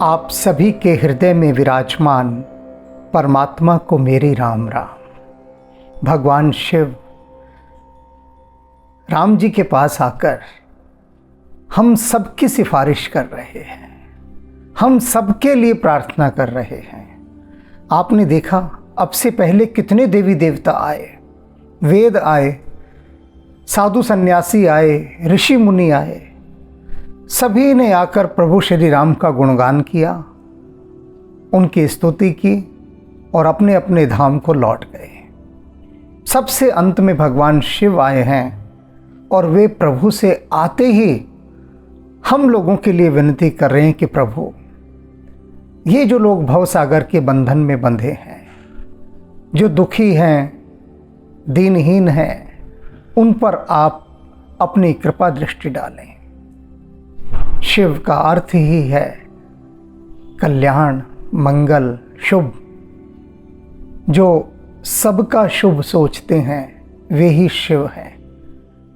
आप सभी के हृदय में विराजमान परमात्मा को मेरी राम राम। भगवान शिव राम जी के पास आकर हम सबकी सिफारिश कर रहे हैं, हम सबके लिए प्रार्थना कर रहे हैं। आपने देखा अब से पहले कितने देवी देवता आए, वेद आए, साधु सन्यासी आए, ऋषि मुनि आए, सभी ने आकर प्रभु श्री राम का गुणगान किया, उनकी स्तुति की और अपने अपने धाम को लौट गए। सबसे अंत में भगवान शिव आए हैं और वे प्रभु से आते ही हम लोगों के लिए विनती कर रहे हैं कि प्रभु, ये जो लोग भवसागर के बंधन में बंधे हैं, जो दुखी हैं, दीनहीन हैं, उन पर आप अपनी कृपा दृष्टि डालें। शिव का अर्थ ही है कल्याण, मंगल, शुभ। जो सबका शुभ सोचते हैं वे ही शिव हैं,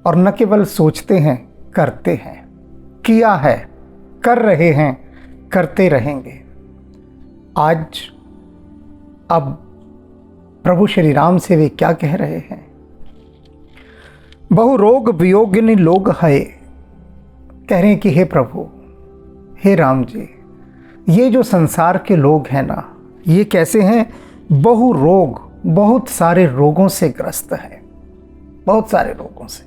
और न केवल सोचते हैं, करते हैं। किया है, कर रहे हैं, करते रहेंगे। आज अब प्रभु श्री राम से वे क्या कह रहे हैं? बहु रोग वियोगिनी लोग है, कह रहे हैं कि हे प्रभु, हे राम जी, ये जो संसार के लोग हैं ना, ये कैसे हैं? बहु रोग, बहुत सारे रोगों से ग्रस्त हैं, बहुत सारे रोगों से।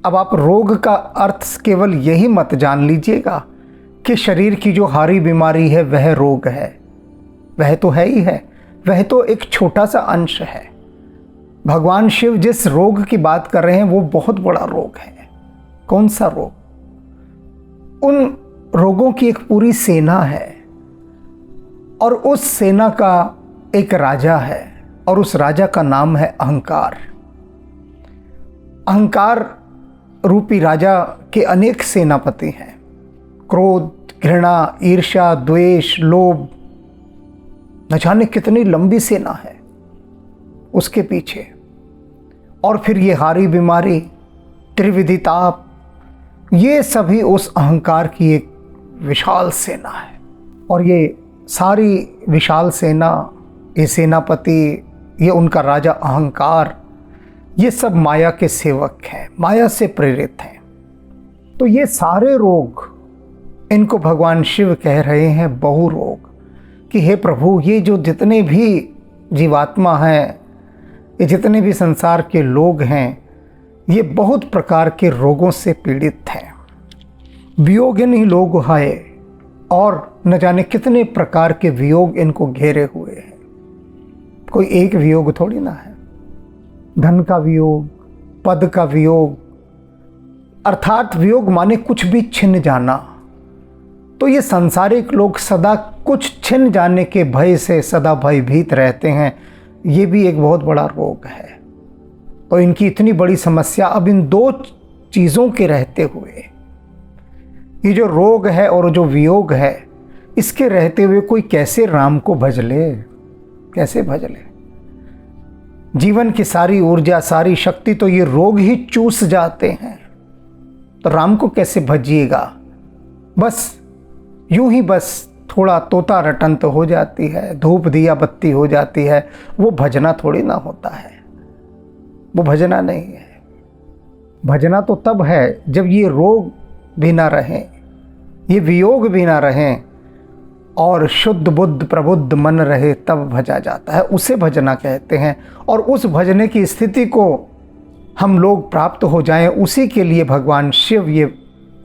अब आप रोग का अर्थ केवल यही मत जान लीजिएगा कि शरीर की जो हारी बीमारी है वह रोग है। वह तो है ही है, वह तो एक छोटा सा अंश है। भगवान शिव जिस रोग की बात कर रहे हैं वो बहुत बड़ा रोग है। कौन सा रोग? उन रोगों की एक पूरी सेना है, और उस सेना का एक राजा है, और उस राजा का नाम है अहंकार। अहंकार रूपी राजा के अनेक सेनापति हैं। क्रोध, घृणा, ईर्ष्या, द्वेष, लोभ, न जाने कितनी लंबी सेना है उसके पीछे। और फिर ये हारी बीमारी, त्रिविधि ताप, ये सभी उस अहंकार की एक विशाल सेना है। और ये सारी विशाल सेना, ये सेनापति, ये उनका राजा अहंकार, ये सब माया के सेवक हैं, माया से प्रेरित हैं। तो ये सारे रोग, इनको भगवान शिव कह रहे हैं बहु रोग, कि हे प्रभु, ये जो जितने भी जीवात्मा हैं, ये जितने भी संसार के लोग हैं, ये बहुत प्रकार के रोगों से पीड़ित हैं। वियोगिनी लोग हैं, और न जाने कितने प्रकार के वियोग इनको घेरे हुए हैं। कोई एक वियोग थोड़ी ना है। धन का वियोग, पद का वियोग, अर्थात वियोग माने कुछ भी छिन जाना। तो ये सांसारिक लोग सदा कुछ छिन जाने के भय से सदा भयभीत रहते हैं। ये भी एक बहुत बड़ा रोग है। तो इनकी इतनी बड़ी समस्या अब इन दो चीज़ों के रहते हुए, ये जो रोग है और जो वियोग है, इसके रहते हुए कोई कैसे राम को भज ले? कैसे भज ले? जीवन की सारी ऊर्जा, सारी शक्ति तो ये रोग ही चूस जाते हैं। तो राम को कैसे भजिएगा? बस यूं ही बस थोड़ा तोता रटन तो हो जाती है, धूप दिया बत्ती हो जाती है, वो भजना थोड़ी ना होता है। वो भजना नहीं है। भजना तो तब है जब ये रोग भी ना रहें, ये वियोग भी ना रहें, और शुद्ध बुद्ध प्रबुद्ध मन रहे, तब भजा जाता है। उसे भजना कहते हैं। और उस भजने की स्थिति को हम लोग प्राप्त हो जाएं, उसी के लिए भगवान शिव ये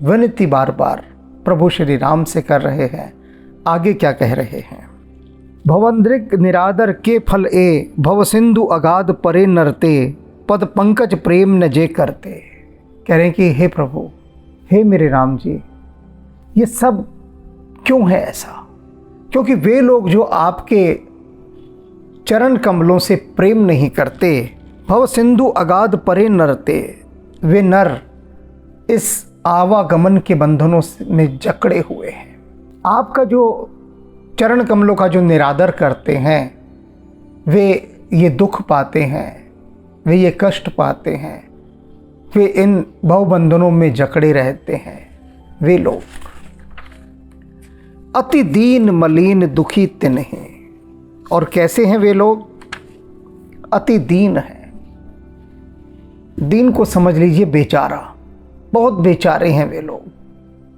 विनती बार बार प्रभु श्री राम से कर रहे हैं। आगे क्या कह रहे हैं? भवंद्रिक निरादर के फल ए, भव सिंधु अगाध परे नरते, पद पंकज प्रेम न जे करते। कह रहे हैं कि हे प्रभु, हे मेरे राम जी, ये सब क्यों है ऐसा? क्योंकि वे लोग जो आपके चरण कमलों से प्रेम नहीं करते, भव सिंधु अगाध परे नरते, वे नर इस आवागमन के बंधनों में जकड़े हुए हैं। आपका जो चरण कमलों का जो निरादर करते हैं, वे ये दुख पाते हैं, वे ये कष्ट पाते हैं, वे इन भवबंधनों में जकड़े रहते हैं वे लोग। अति दीन मलीन दुखी तिन्हि। और कैसे हैं वे लोग? अति दीन है। दीन को समझ लीजिए बेचारा, बहुत बेचारे हैं वे लोग,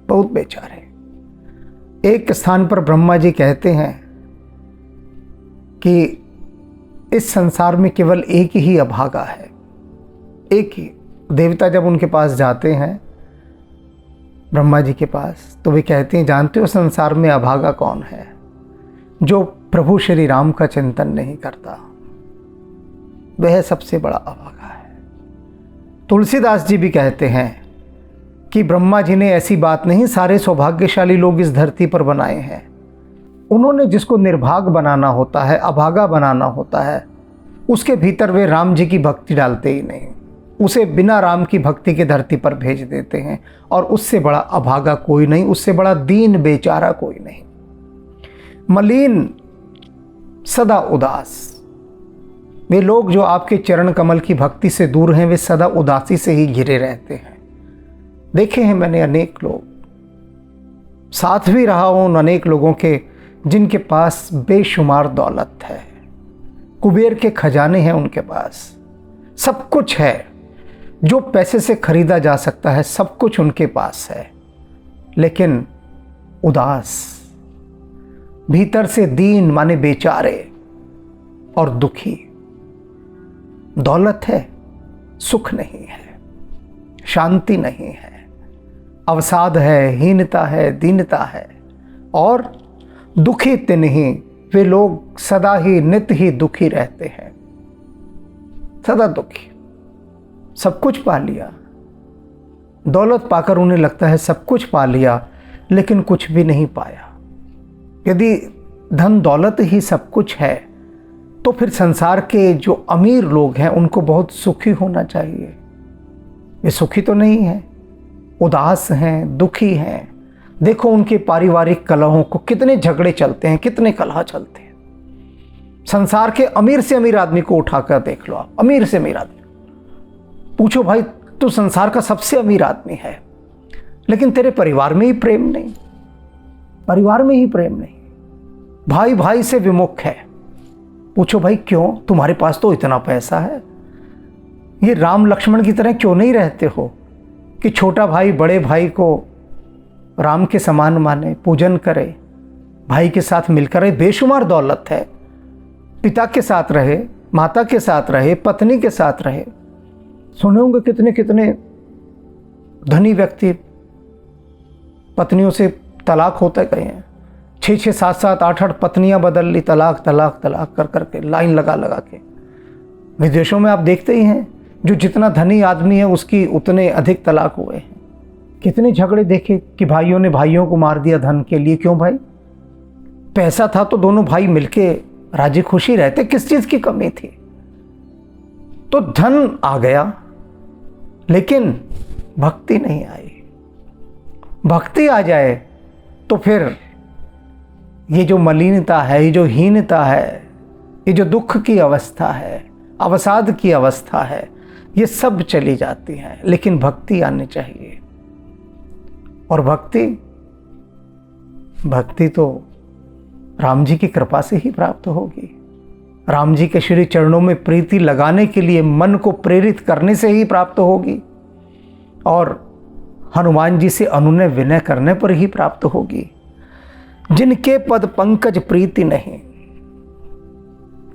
बहुत बेचारे। एक स्थान पर ब्रह्मा जी कहते हैं कि इस संसार में केवल एक ही अभागा है, एक ही। देवता जब उनके पास जाते हैं, ब्रह्मा जी के पास, तो वे कहते हैं, जानते हो संसार में अभागा कौन है? जो प्रभु श्री राम का चिंतन नहीं करता, वह सबसे बड़ा अभागा है। तुलसीदास जी भी कहते हैं कि ब्रह्मा जी ने ऐसी बात नहीं, सारे सौभाग्यशाली लोग इस धरती पर बनाए हैं। उन्होंने जिसको निर्भाग बनाना होता है, अभागा बनाना होता है, उसके भीतर वे राम जी की भक्ति डालते ही नहीं, उसे बिना राम की भक्ति के धरती पर भेज देते हैं। और उससे बड़ा अभागा कोई नहीं, उससे बड़ा दीन बेचारा कोई नहीं। मलिन, सदा उदास, वे लोग जो आपके चरण कमल की भक्ति से दूर हैं, वे सदा उदासी से ही घिरे रहते हैं। देखे हैं मैंने अनेक लोग, साथ भी रहा हूं उन अनेक लोगों के जिनके पास बेशुमार दौलत है, कुबेर के खजाने हैं उनके पास, सब कुछ है जो पैसे से खरीदा जा सकता है, सब कुछ उनके पास है, लेकिन उदास, भीतर से दीन माने बेचारे और दुखी। दौलत है, सुख नहीं है, शांति नहीं है, अवसाद है, हीनता है, दीनता है और दुखी तिन्हि। वे लोग सदा ही नित्य ही दुखी रहते हैं, सदा दुखी। सब कुछ पा लिया, दौलत पाकर उन्हें लगता है सब कुछ पा लिया, लेकिन कुछ भी नहीं पाया। यदि धन दौलत ही सब कुछ है, तो फिर संसार के जो अमीर लोग हैं उनको बहुत सुखी होना चाहिए। वे सुखी तो नहीं हैं, उदास हैं, दुखी हैं। देखो उनके पारिवारिक कलहों को, कितने झगड़े चलते हैं, कितने कलह चलते हैं। संसार के अमीर से अमीर आदमी को उठाकर देख लो आप, अमीर से अमीर आदमी, पूछो भाई तू संसार का सबसे अमीर आदमी है, लेकिन तेरे परिवार में ही प्रेम नहीं, परिवार में ही प्रेम नहीं, भाई भाई से विमुख है। पूछो भाई क्यों? तुम्हारे पास तो इतना पैसा है, ये राम लक्ष्मण की तरह क्यों नहीं रहते हो कि छोटा भाई बड़े भाई को राम के समान माने, पूजन करे, भाई के साथ मिलकर रहे। बेशुमार दौलत है, पिता के साथ रहे, माता के साथ रहे, पत्नी के साथ रहे। सुने होंगे कितने कितने धनी व्यक्ति पत्नियों से तलाक होते गए हैं, 6-6, 7-7, 8-8 पत्नियां बदल ली, तलाक तलाक तलाक कर करके, लाइन लगा लगा के। विदेशों में आप देखते ही हैं, जो जितना धनी आदमी है उसकी उतने अधिक तलाक हुए हैं। कितने झगड़े देखे कि भाइयों ने भाइयों को मार दिया धन के लिए। क्यों भाई? पैसा था तो दोनों भाई मिलके राजी खुशी रहते, किस चीज की कमी थी? तो धन आ गया, लेकिन भक्ति नहीं आई। भक्ति आ जाए तो फिर ये जो मलिनता है, ये जो हीनता है, ये जो दुख की अवस्था है, अवसाद की अवस्था है, ये सब चली जाती हैं। लेकिन भक्ति आनी चाहिए। और भक्ति तो राम जी की कृपा से ही प्राप्त होगी। राम जी के श्री चरणों में प्रीति लगाने के लिए मन को प्रेरित करने से ही प्राप्त होगी, और हनुमान जी से अनुनय विनय करने पर ही प्राप्त होगी। जिनके पद पंकज प्रीति नहीं,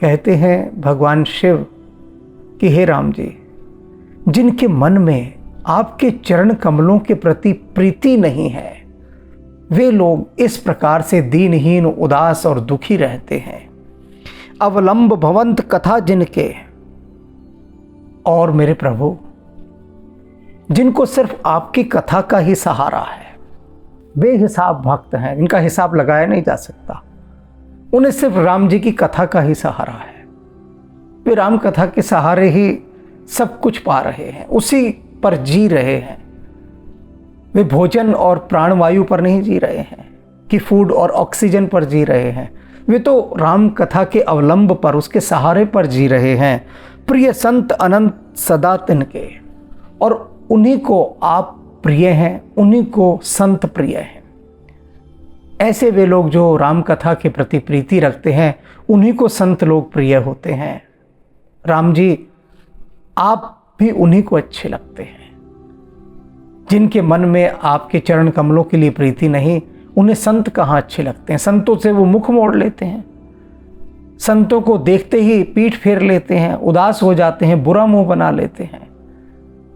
कहते हैं भगवान शिव कि हे राम जी, जिनके मन में आपके चरण कमलों के प्रति प्रीति नहीं है, वे लोग इस प्रकार से दीनहीन, उदास और दुखी रहते हैं। अवलंब भवंत कथा जिनके, और मेरे प्रभु जिनको सिर्फ आपकी कथा का ही सहारा है, बेहिसाब भक्त हैं, इनका हिसाब लगाया नहीं जा सकता। उन्हें सिर्फ राम जी की कथा का ही सहारा है। वे राम कथा के सहारे ही सब कुछ पा रहे हैं, उसी पर जी रहे हैं। वे भोजन और प्राणवायु पर नहीं जी रहे हैं कि फूड और ऑक्सीजन पर जी रहे हैं। वे तो राम कथा के अवलंब पर, उसके सहारे पर जी रहे हैं। प्रिय संत अनंत सदा तिनके, और उन्हीं को आप प्रिय हैं, उन्हीं को संत प्रिय हैं। ऐसे वे लोग जो राम कथा के प्रति प्रीति रखते हैं, उन्हीं को संत लोग प्रिय होते हैं। राम जी, आप भी उन्हीं को अच्छे लगते हैं। जिनके मन में आपके चरण कमलों के लिए प्रीति नहीं, उन्हें संत कहाँ अच्छे लगते हैं। संतों से वो मुख मोड़ लेते हैं, संतों को देखते ही पीठ फेर लेते हैं, उदास हो जाते हैं, बुरा मुंह बना लेते हैं,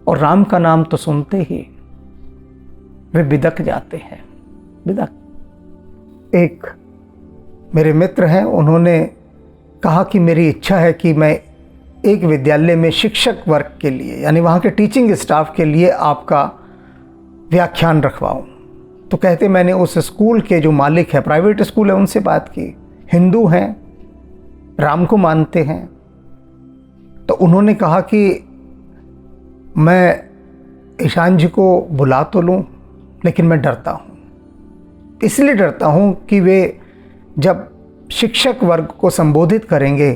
और राम का नाम तो सुनते ही वे बिदक जाते हैं। बिदक। एक मेरे मित्र हैं, उन्होंने कहा कि मेरी इच्छा है कि मैं एक विद्यालय में शिक्षक वर्ग के लिए, यानी वहाँ के टीचिंग स्टाफ के लिए आपका व्याख्यान रखवाऊँ। तो कहते मैंने उस स्कूल के जो मालिक है, प्राइवेट स्कूल है, उनसे बात की। हिंदू हैं, राम को मानते हैं। तो उन्होंने कहा कि मैं ईशान जी को बुला तो लूँ, लेकिन मैं डरता हूँ। इसलिए डरता हूँ कि वे जब शिक्षक वर्ग को संबोधित करेंगे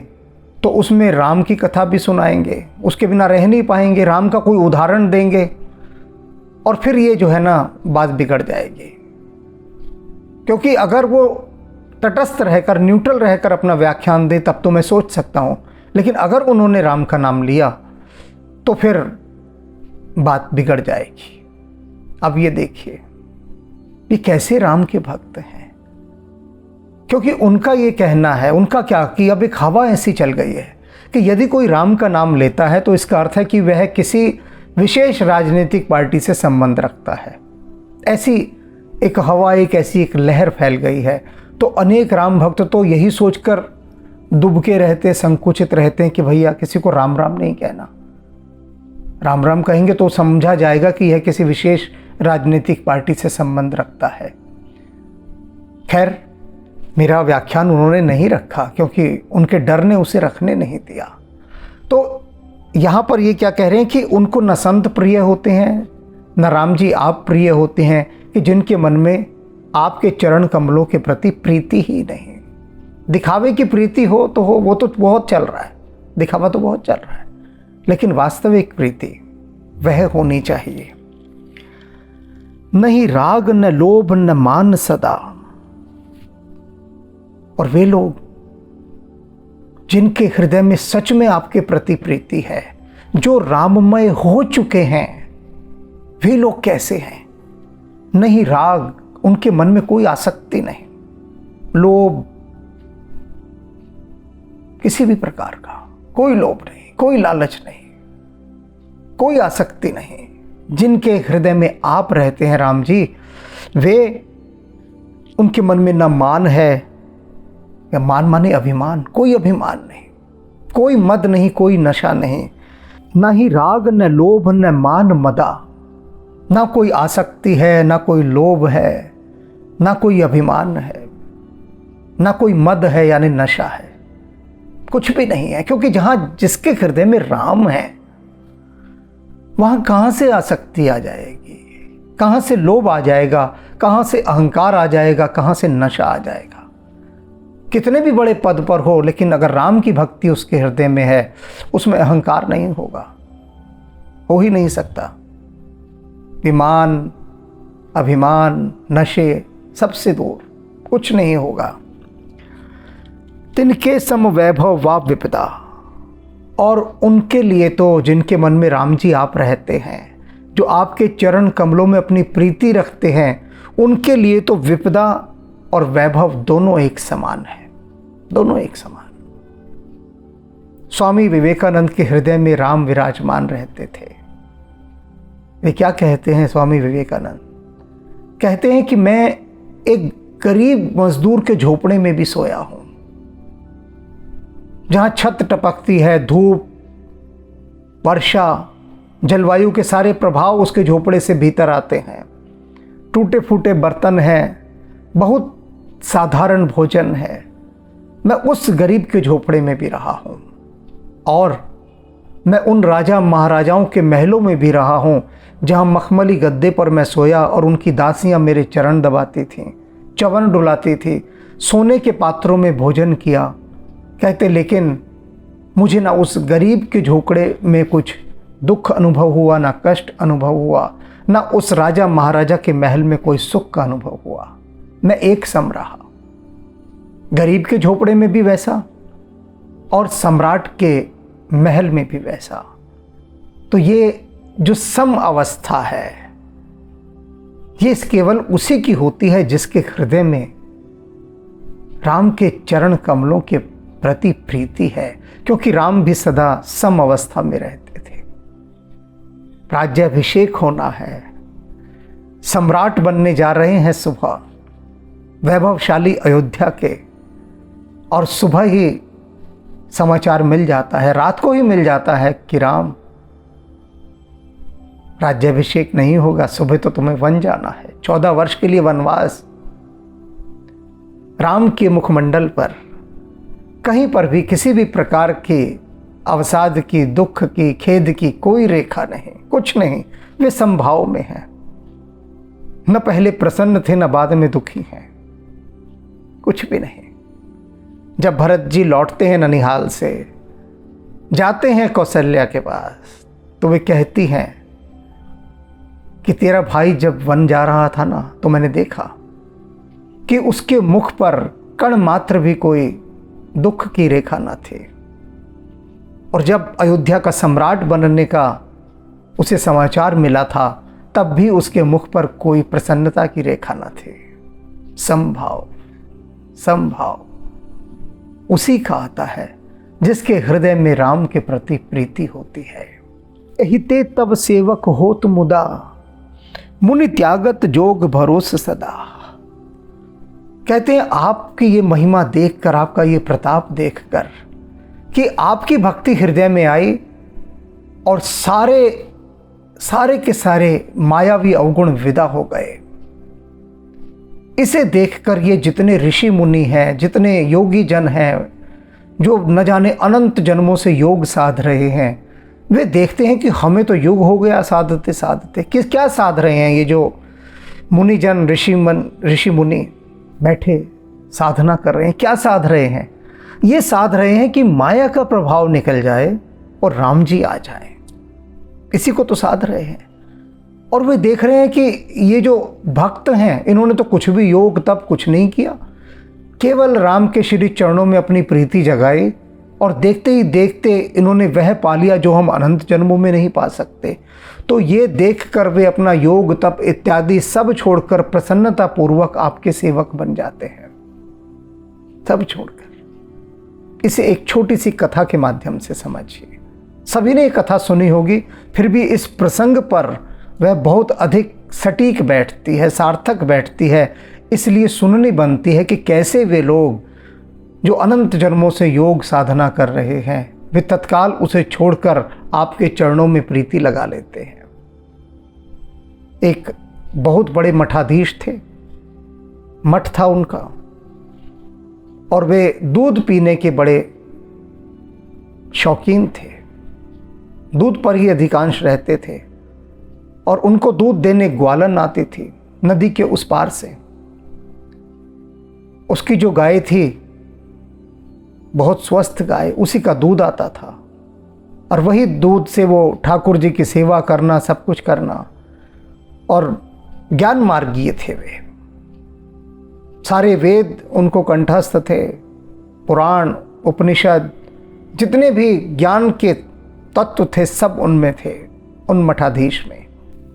तो उसमें राम की कथा भी सुनाएंगे, उसके बिना रह नहीं पाएंगे, राम का कोई उदाहरण देंगे, और फिर ये जो है ना बात बिगड़ जाएगी। क्योंकि अगर वो तटस्थ रहकर, न्यूट्रल रहकर अपना व्याख्यान दे तब तो मैं सोच सकता हूँ, लेकिन अगर उन्होंने राम का नाम लिया तो फिर बात बिगड़ जाएगी। अब ये देखिए, ये कैसे राम के भक्त हैं। क्योंकि उनका ये कहना है, उनका क्या, कि अब एक हवा ऐसी चल गई है कि यदि कोई राम का नाम लेता है तो इसका अर्थ है कि वह किसी विशेष राजनीतिक पार्टी से संबंध रखता है। ऐसी एक हवा, एक ऐसी एक लहर फैल गई है। तो अनेक राम भक्त तो यही सोचकर दुबके रहते, संकुचित रहते हैं कि भैया किसी को राम राम नहीं कहना। राम राम कहेंगे तो समझा जाएगा कि यह किसी विशेष राजनीतिक पार्टी से संबंध रखता है। खैर, मेरा व्याख्यान उन्होंने नहीं रखा क्योंकि उनके डर ने उसे रखने नहीं दिया। तो यहाँ पर ये क्या कह रहे हैं कि उनको न संत प्रिय होते हैं, न राम जी आप प्रिय होते हैं, कि जिनके मन में आपके चरण कमलों के प्रति प्रीति ही नहीं। दिखावे की प्रीति हो तो हो, वो तो बहुत चल रहा है, दिखावा तो बहुत चल रहा है, लेकिन वास्तविक प्रीति वह होनी चाहिए। नहीं राग न लोभ न मान सदा। और वे लोग जिनके हृदय में सच में आपके प्रति प्रीति है, जो राममय हो चुके हैं, वे लोग कैसे हैं? नहीं राग, उनके मन में कोई आसक्ति नहीं, लोभ किसी भी प्रकार का कोई लोभ नहीं, कोई लालच नहीं, कोई आसक्ति नहीं। जिनके हृदय में आप रहते हैं राम जी, वे, उनके मन में न मान है, या मान माने अभिमान, कोई अभिमान नहीं, कोई मद नहीं, कोई नशा नहीं। ना ही राग न लोभ न मान मदा, ना कोई आसक्ति है, ना कोई लोभ है, ना कोई अभिमान है, ना कोई मद है यानी नशा है, कुछ भी नहीं है। क्योंकि जहां जिसके हृदय में राम है वहां कहां से आसक्ति आ जाएगी, कहां से लोभ आ जाएगा, कहां से अहंकार आ जाएगा, कहां से नशा आ जाएगा। कितने भी बड़े पद पर हो, लेकिन अगर राम की भक्ति उसके हृदय में है, उसमें अहंकार नहीं होगा, हो ही नहीं सकता। विमान, अभिमान, नशे सबसे दूर, कुछ नहीं होगा। तिनके सम वैभव वा विपदा। और उनके लिए तो, जिनके मन में राम जी आप रहते हैं, जो आपके चरण कमलों में अपनी प्रीति रखते हैं, उनके लिए तो विपदा और वैभव दोनों एक समान है, दोनों एक समान। स्वामी विवेकानंद के हृदय में राम विराजमान रहते थे। वे क्या कहते हैं स्वामी विवेकानंद? कहते हैं कि मैं एक गरीब मजदूर के झोपड़े में भी सोया हूं, जहां छत टपकती है, धूप, वर्षा, जलवायु के सारे प्रभाव उसके झोपड़े से भीतर आते हैं, टूटे फूटे बर्तन हैं, बहुत साधारण भोजन है। मैं उस गरीब के झोपड़े में भी रहा हूं, और मैं उन राजा महाराजाओं के महलों में भी रहा हूं, जहां मखमली गद्दे पर मैं सोया और उनकी दासियां मेरे चरण दबाती थीं, च्यवन डुलाती थी, सोने के पात्रों में भोजन किया। कहते लेकिन मुझे ना उस गरीब के झोपड़े में कुछ दुख अनुभव हुआ, ना कष्ट अनुभव हुआ, ना उस राजा महाराजा के महल में कोई सुख का अनुभव हुआ। मैं एक सम रहा। गरीब के झोपड़े में भी वैसा और सम्राट के महल में भी वैसा। तो ये जो सम अवस्था है, ये केवल उसी की होती है जिसके हृदय में राम के चरण कमलों के प्रति प्रीति है, क्योंकि राम भी सदा सम अवस्था में रहते थे। राज्याभिषेक होना है, सम्राट बनने जा रहे हैं सुबह, वैभवशाली अयोध्या के, और सुबह ही समाचार मिल जाता है, रात को ही मिल जाता है कि राम, राज्याभिषेक नहीं होगा, सुबह तो तुम्हें वन जाना है, 14 वर्ष के लिए वनवास। राम के मुखमंडल पर कहीं पर भी किसी भी प्रकार की अवसाद की, दुख की, खेद की कोई रेखा नहीं, कुछ नहीं। वे समभाव में हैं, न पहले प्रसन्न थे न बाद में दुखी हैं, कुछ भी नहीं। जब भरत जी लौटते हैं ननिहाल से, जाते हैं कौशल्या के पास, तो वे कहती हैं कि तेरा भाई जब वन जा रहा था ना, तो मैंने देखा कि उसके मुख पर कण मात्र भी कोई दुख की रेखा न थी, और जब अयोध्या का सम्राट बनने का उसे समाचार मिला था, तब भी उसके मुख पर कोई प्रसन्नता की रेखा न थी। समभाव, समभाव उसी का आता है जिसके हृदय में राम के प्रति प्रीति होती है। एहिते तब सेवक होत मुदा, मुनि त्यागत जोग भरोस सदा। कहते हैं आपकी ये महिमा देखकर, आपका ये प्रताप देखकर कि आपकी भक्ति हृदय में आई और सारे के सारे मायावी अवगुण विदा हो गए। इसे देखकर ये जितने ऋषि मुनि हैं, जितने योगी जन हैं, जो न जाने अनंत जन्मों से योग साध रहे हैं, वे देखते हैं कि हमें तो युग हो गया साधते साधते। क्या साध रहे हैं ये जो मुनिजन, ऋषि मुनि बैठे साधना कर रहे हैं? क्या साध रहे हैं? ये साध रहे हैं कि माया का प्रभाव निकल जाए और राम जी आ जाए। इसी को तो साध रहे हैं। और वे देख रहे हैं कि ये जो भक्त हैं, इन्होंने तो कुछ भी योग तप कुछ नहीं किया, केवल राम के श्री चरणों में अपनी प्रीति जगाई, और देखते ही देखते इन्होंने वह पा लिया जो हम अनंत जन्मों में नहीं पा सकते। तो ये देखकर वे अपना योग तप इत्यादि सब छोड़कर प्रसन्नता पूर्वक आपके सेवक बन जाते हैं, सब छोड़कर। इसे एक छोटी सी कथा के माध्यम से समझिए। सभी ने ये कथा सुनी होगी, फिर भी इस प्रसंग पर वह बहुत अधिक सटीक बैठती है, सार्थक बैठती है, इसलिए सुननी बनती है कि कैसे वे लोग जो अनंत जन्मों से योग साधना कर रहे हैं, वे तत्काल उसे छोड़कर आपके चरणों में प्रीति लगा लेते हैं। एक बहुत बड़े मठाधीश थे, मठ था उनका, और वे दूध पीने के बड़े शौकीन थे, दूध पर ही अधिकांश रहते थे, और उनको दूध देने ग्वालन आती थी नदी के उस पार से। उसकी जो गाय थी, बहुत स्वस्थ गाय, उसी का दूध आता था, और वही दूध से वो ठाकुर जी की सेवा करना, सब कुछ करना, और ज्ञान मार्गीय थे वे। सारे वेद उनको कंठस्थ थे, पुराण, उपनिषद, जितने भी ज्ञान के तत्व थे सब उनमें थे, उन मठाधीश में।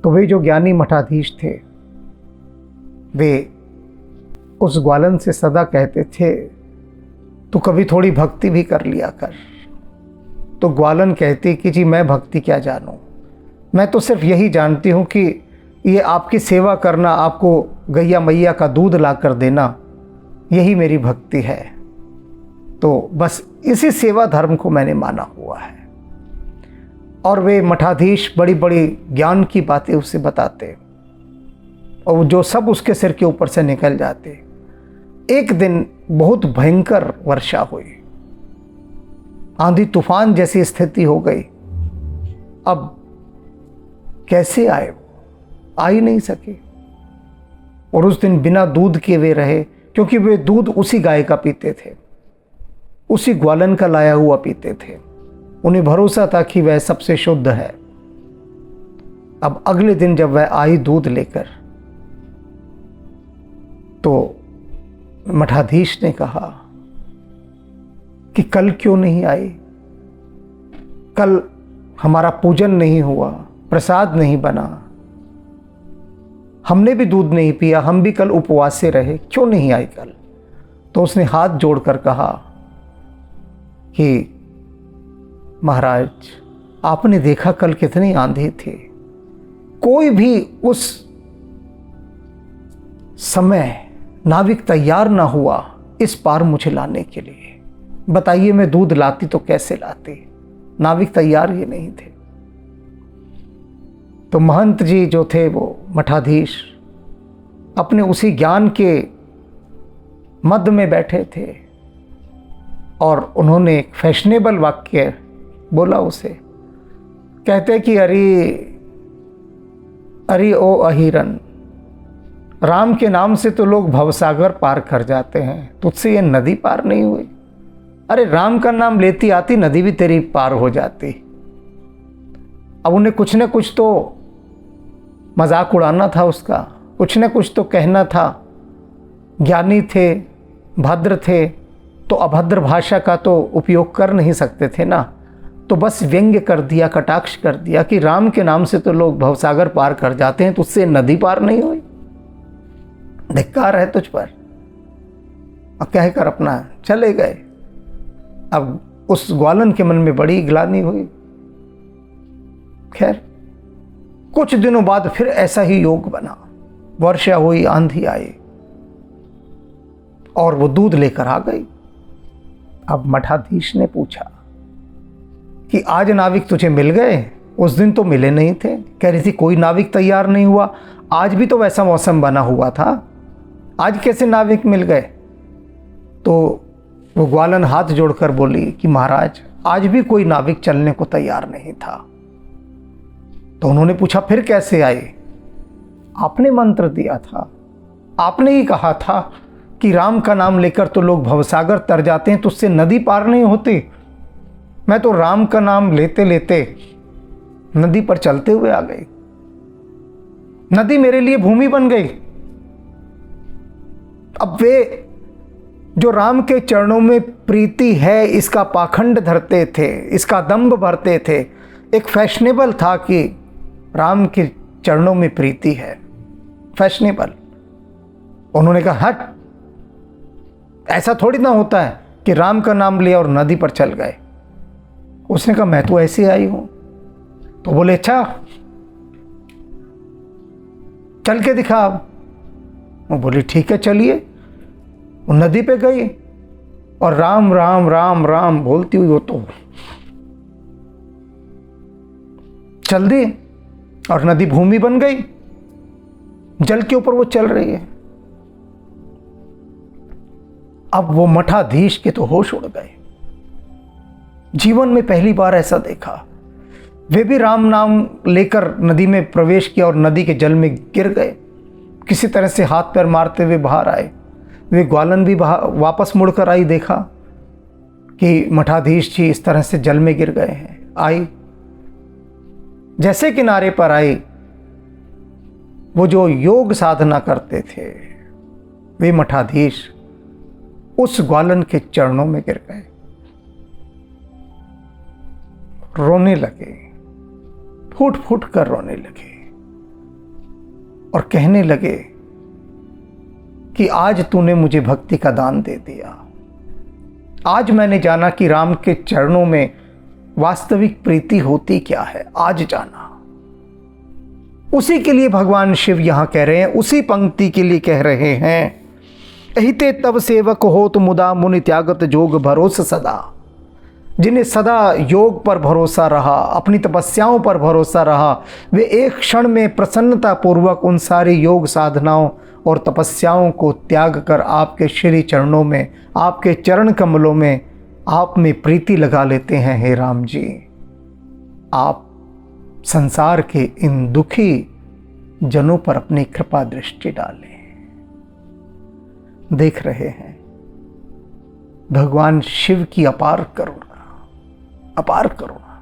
तो वे जो ज्ञानी मठाधीश थे, वे उस ग्वालन से सदा कहते थे, तू कभी थोड़ी भक्ति भी कर लिया कर। तो ग्वालन कहती कि जी मैं भक्ति क्या जानूं, मैं तो सिर्फ यही जानती हूं कि ये आपकी सेवा करना, आपको गैया मैया का दूध ला कर देना, यही मेरी भक्ति है। तो बस इसी सेवा धर्म को मैंने माना हुआ है। और वे मठाधीश बड़ी बड़ी ज्ञान की बातें उससे बताते, और जो सब उसके सिर के ऊपर से निकल जाते। एक दिन बहुत भयंकर वर्षा हुई, आंधी तूफान जैसी स्थिति हो गई। अब कैसे आए? आ ही नहीं सके। और उस दिन बिना दूध के वे रहे, क्योंकि वे दूध उसी गाय का पीते थे, उसी ग्वालन का लाया हुआ पीते थे। उन्हें भरोसा था कि वह सबसे शुद्ध है। अब अगले दिन जब वह आई दूध लेकर, तो मठाधीश ने कहा कि कल क्यों नहीं आए, कल हमारा पूजन नहीं हुआ, प्रसाद नहीं बना, हमने भी दूध नहीं पिया, हम भी कल उपवास से रहे, क्यों नहीं आए कल? तो उसने हाथ जोड़कर कहा कि महाराज, आपने देखा कल कितनी आंधी थी, कोई भी उस समय नाविक तैयार ना हुआ इस पार मुझे लाने के लिए। बताइए मैं दूध लाती तो कैसे लाती, नाविक तैयार ही नहीं थे। तो महंत जी जो थे वो मठाधीश अपने उसी ज्ञान के मध्य में बैठे थे और उन्होंने एक फैशनेबल वाक्य बोला उसे। कहते कि अरे ओ अहिरन, राम के नाम से तो लोग भवसागर पार कर जाते हैं, तुझसे ये नदी पार नहीं हुई। अरे राम का नाम लेती आती नदी भी तेरी पार हो जाती। अब उन्हें कुछ न कुछ तो मजाक उड़ाना था उसका, कुछ न कुछ तो कहना था। ज्ञानी थे, भद्र थे, तो अभद्र भाषा का तो उपयोग कर नहीं सकते थे ना, तो बस व्यंग्य कर दिया, कटाक्ष कर दिया कि राम के नाम से तो लोग भवसागर पार कर जाते हैं, तुझसे नदी पार नहीं हुई, धिक्कार है तुझ पर। और कहकर अपना चले गए। अब उस ग्वालन के मन में बड़ी ग्लानि हुई। खैर कुछ दिनों बाद फिर ऐसा ही योग बना, वर्षा हुई, आंधी आई और वो दूध लेकर आ गई। अब मठाधीश ने पूछा कि आज नाविक तुझे मिल गए? उस दिन तो मिले नहीं थे। कह रही थी कोई नाविक तैयार नहीं हुआ, आज भी तो वैसा मौसम बना हुआ था, आज कैसे नाविक मिल गए? तो वो ग्वालन हाथ जोड़कर बोली कि महाराज, आज भी कोई नाविक चलने को तैयार नहीं था। तो उन्होंने पूछा फिर कैसे आए? आपने मंत्र दिया था, आपने ही कहा था कि राम का नाम लेकर तो लोग भवसागर तर जाते हैं, तो उससे नदी पार नहीं होती। मैं तो राम का नाम लेते लेते नदी पर चलते हुए आ गई, नदी मेरे लिए भूमि बन गई। अब वे जो राम के चरणों में प्रीति है इसका पाखंड धरते थे, इसका दंभ भरते थे। एक फैशनेबल था कि राम के चरणों में प्रीति है, फैशनेबल। उन्होंने कहा हट, ऐसा थोड़ी ना होता है कि राम का नाम लिया और नदी पर चल गए। उसने कहा मैं तो ऐसे आई हूं। तो बोले अच्छा चल के दिखा। अब वो बोली ठीक है चलिए। वो नदी पे गई और राम राम राम राम बोलती हुई वो तो चल दी और नदी भूमि बन गई, जल के ऊपर वो चल रही है। अब वो मठाधीश के तो होश उड़ गए, जीवन में पहली बार ऐसा देखा। वे भी राम नाम लेकर नदी में प्रवेश किया और नदी के जल में गिर गए। किसी तरह से हाथ पैर मारते हुए बाहर आए। वे ग्वालन भी वापस मुड़कर आई, देखा कि मठाधीश जी इस तरह से जल में गिर गए हैं। आई, जैसे किनारे पर आई, वो जो योग साधना करते थे वे मठाधीश उस ग्वालन के चरणों में गिर गए, रोने लगे, फूट फूट कर रोने लगे और कहने लगे कि आज तूने मुझे भक्ति का दान दे दिया। आज मैंने जाना कि राम के चरणों में वास्तविक प्रीति होती क्या है, आज जाना। उसी के लिए भगवान शिव यहां कह रहे हैं, उसी पंक्ति के लिए कह रहे हैं, अहिते तब सेवक हो तो मुदा मुनि त्यागत जोग भरोस सदा। जिन्हें सदा योग पर भरोसा रहा, अपनी तपस्याओं पर भरोसा रहा, वे एक क्षण में प्रसन्नता पूर्वक उन सारी योग साधनाओं और तपस्याओं को त्याग कर आपके श्री चरणों में, आपके चरण कमलों में आप में प्रीति लगा लेते हैं। हे राम जी, आप संसार के इन दुखी जनों पर अपनी कृपा दृष्टि डालें। देख रहे हैं भगवान शिव की अपार करुणा, अपार करुणा।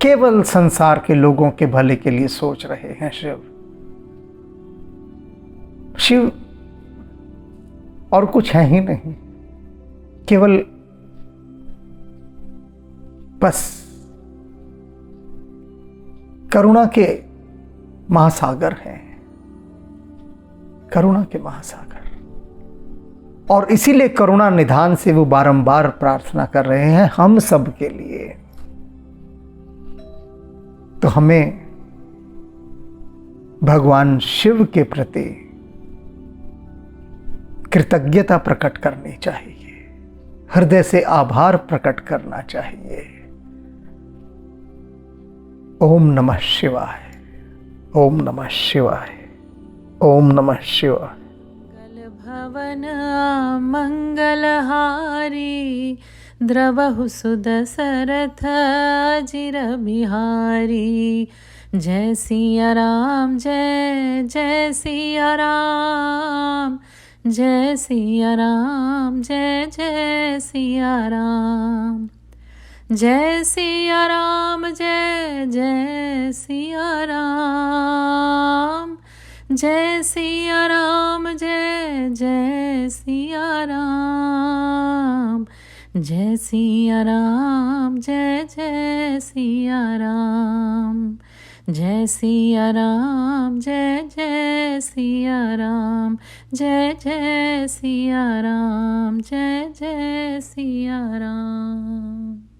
केवल संसार के लोगों के भले के लिए सोच रहे हैं शिव। शिव और कुछ है ही नहीं, केवल बस करुणा के महासागर हैं, करुणा के महासागर। और इसीलिए करुणा निधान से वो बारंबार प्रार्थना कर रहे हैं हम सब के लिए। तो हमें भगवान शिव के प्रति कृतज्ञता प्रकट करनी चाहिए, हृदय से आभार प्रकट करना चाहिए। ओम नमः शिवाय, ओम नमः शिवाय, ओम नमः शिवाय। भवन मंगलहारी द्रवहु सुदशरथ अजिर बिहारी। जय सिया राम, जय जय सिया राम, जय सिया राम, जय जय सिया राम, जय सिया राम, जय जय सिया राम, जय सिया राम, जय जय सिया राम, जय सिया राम, जय जय सिया राम, जय सिया राम, जय जय सिया राम, जय जय सिया राम, जय जय सिया राम।